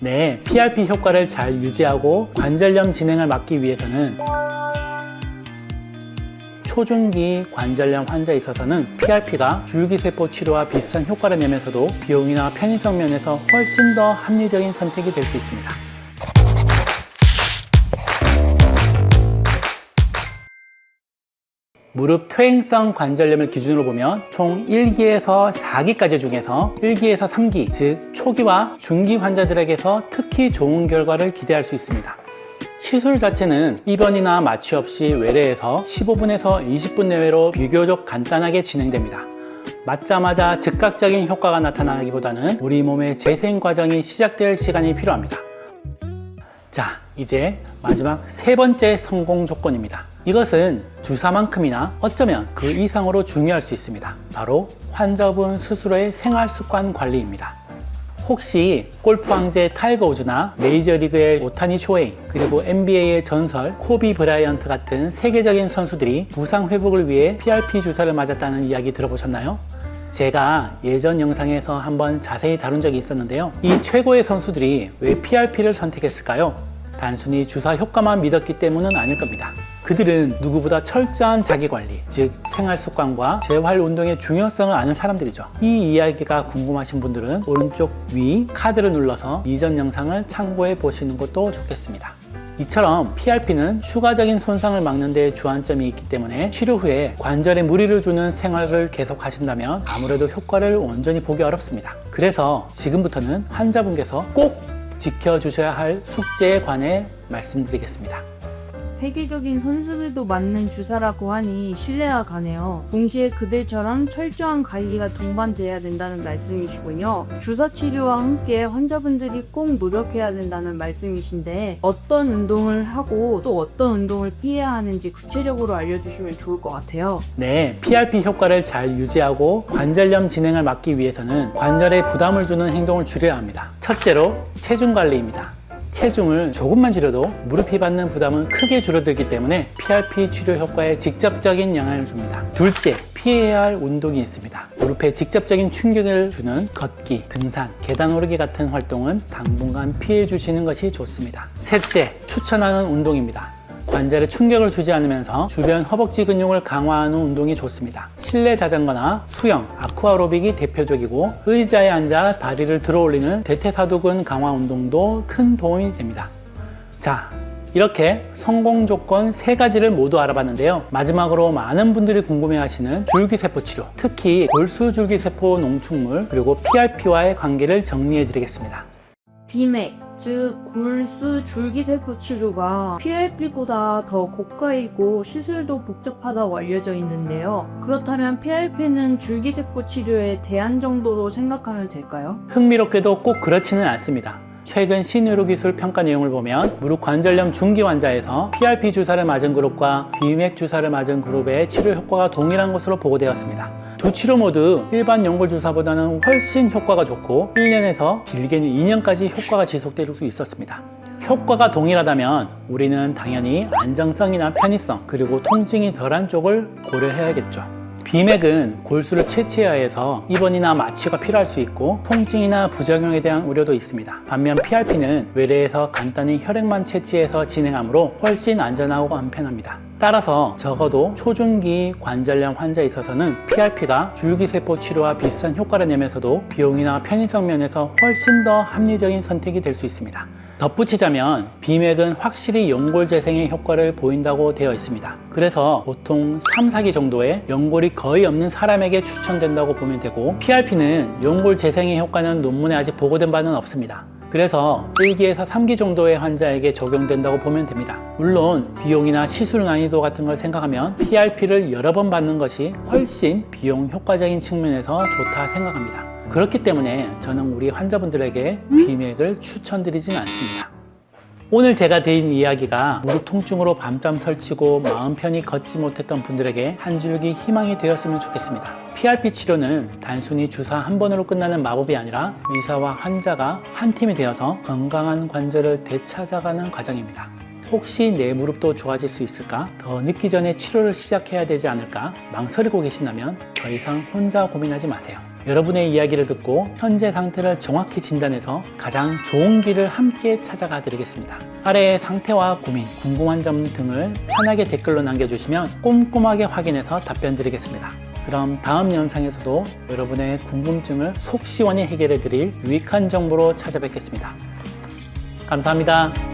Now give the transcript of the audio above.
네, PRP 효과를 잘 유지하고 관절염 진행을 막기 위해서는 초중기 관절염 환자에 있어서는 PRP가 줄기세포 치료와 비슷한 효과를 내면서도 비용이나 편의성 면에서 훨씬 더 합리적인 선택이 될 수 있습니다. 무릎 퇴행성 관절염을 기준으로 보면 총 1기에서 4기까지 중에서 1기에서 3기, 즉 초기와 중기 환자들에게서 특히 좋은 결과를 기대할 수 있습니다. 시술 자체는 입원이나 마취 없이 외래에서 15분에서 20분 내외로 비교적 간단하게 진행됩니다. 맞자마자 즉각적인 효과가 나타나기보다는 우리 몸의 재생 과정이 시작될 시간이 필요합니다. 자, 이제 마지막 세 번째 성공 조건입니다. 이것은 주사만큼이나 어쩌면 그 이상으로 중요할 수 있습니다. 바로 환자분 스스로의 생활 습관 관리입니다. 혹시 골프 황제 타이거 우즈나 메이저리그의 오타니 쇼헤이, 그리고 NBA의 전설 코비 브라이언트 같은 세계적인 선수들이 부상 회복을 위해 PRP 주사를 맞았다는 이야기 들어보셨나요? 제가 예전 영상에서 한번 자세히 다룬 적이 있었는데요. 이 최고의 선수들이 왜 PRP를 선택했을까요? 단순히 주사 효과만 믿었기 때문은 아닐 겁니다. 그들은 누구보다 철저한 자기관리, 즉 생활습관과 재활운동의 중요성을 아는 사람들이죠. 이 이야기가 궁금하신 분들은 오른쪽 위 카드를 눌러서 이전 영상을 참고해 보시는 것도 좋겠습니다. 이처럼 PRP는 추가적인 손상을 막는 데 주안점이 있기 때문에 치료 후에 관절에 무리를 주는 생활을 계속 하신다면 아무래도 효과를 온전히 보기 어렵습니다. 그래서 지금부터는 환자분께서 꼭 지켜주셔야 할 숙제에 관해 말씀드리겠습니다. 세계적인 선수들도 맞는 주사라고 하니 신뢰가 가네요. 동시에 그들처럼 철저한 관리가 동반돼야 된다는 말씀이시군요. 주사 치료와 함께 환자분들이 꼭 노력해야 된다는 말씀이신데 어떤 운동을 하고 또 어떤 운동을 피해야 하는지 구체적으로 알려주시면 좋을 것 같아요. 네, PRP 효과를 잘 유지하고 관절염 진행을 막기 위해서는 관절에 부담을 주는 행동을 줄여야 합니다. 첫째로 체중 관리입니다. 체중을 조금만 줄여도 무릎이 받는 부담은 크게 줄어들기 때문에 PRP 치료 효과에 직접적인 영향을 줍니다. 둘째, 피해야 할 운동이 있습니다. 무릎에 직접적인 충격을 주는 걷기, 등산, 계단 오르기 같은 활동은 당분간 피해 주시는 것이 좋습니다. 셋째, 추천하는 운동입니다. 관절에 충격을 주지 않으면서 주변 허벅지 근육을 강화하는 운동이 좋습니다. 실내 자전거나 수영, 아쿠아로빅이 대표적이고 의자에 앉아 다리를 들어 올리는 대퇴사두근 강화 운동도 큰 도움이 됩니다. 자, 이렇게 성공 조건 3가지를 모두 알아봤는데요. 마지막으로 많은 분들이 궁금해하시는 줄기세포 치료, 특히 골수줄기세포 농축물 그리고 PRP와의 관계를 정리해 드리겠습니다. 비맥, 즉 골수 줄기세포 치료가 PRP보다 더 고가이고 시술도 복잡하다고 알려져 있는데요. 그렇다면 PRP는 줄기세포 치료의 대안 정도로 생각하면 될까요? 흥미롭게도 꼭 그렇지는 않습니다. 최근 신의료기술 평가 내용을 보면 무릎 관절염 중기 환자에서 PRP 주사를 맞은 그룹과 비맥 주사를 맞은 그룹의 치료 효과가 동일한 것으로 보고되었습니다. 두 치료 모두 일반 연골 주사보다는 훨씬 효과가 좋고 1년에서 길게는 2년까지 효과가 지속될 수 있었습니다. 효과가 동일하다면 우리는 당연히 안정성이나 편의성 그리고 통증이 덜한 쪽을 고려해야겠죠. 비맥은 골수를 채취해야 해서 입원이나 마취가 필요할 수 있고 통증이나 부작용에 대한 우려도 있습니다. 반면 PRP는 외래에서 간단히 혈액만 채취해서 진행하므로 훨씬 안전하고 간편합니다. 따라서 적어도 초중기 관절염 환자에 있어서는 PRP가 줄기세포 치료와 비슷한 효과를 내면서도 비용이나 편의성 면에서 훨씬 더 합리적인 선택이 될 수 있습니다. 덧붙이자면 비맥은 확실히 연골 재생의 효과를 보인다고 되어 있습니다. 그래서 보통 3, 4기 정도의 연골이 거의 없는 사람에게 추천된다고 보면 되고 PRP는 연골 재생의 효과는 논문에 아직 보고된 바는 없습니다. 그래서 1기에서 3기 정도의 환자에게 적용된다고 보면 됩니다. 물론 비용이나 시술 난이도 같은 걸 생각하면 PRP를 여러 번 받는 것이 훨씬 비용 효과적인 측면에서 좋다 생각합니다. 그렇기 때문에 저는 우리 환자분들에게 비맥을 추천드리진 않습니다. 오늘 제가 드린 이야기가 무릎 통증으로 밤잠 설치고 마음 편히 걷지 못했던 분들에게 한 줄기 희망이 되었으면 좋겠습니다. PRP 치료는 단순히 주사 한 번으로 끝나는 마법이 아니라 의사와 환자가 한 팀이 되어서 건강한 관절을 되찾아가는 과정입니다. 혹시 내 무릎도 좋아질 수 있을까? 더 늦기 전에 치료를 시작해야 되지 않을까? 망설이고 계신다면 더 이상 혼자 고민하지 마세요. 여러분의 이야기를 듣고 현재 상태를 정확히 진단해서 가장 좋은 길을 함께 찾아가 드리겠습니다. 아래의 상태와 고민, 궁금한 점 등을 편하게 댓글로 남겨주시면 꼼꼼하게 확인해서 답변 드리겠습니다. 그럼 다음 영상에서도 여러분의 궁금증을 속 시원히 해결해 드릴 유익한 정보로 찾아뵙겠습니다. 감사합니다.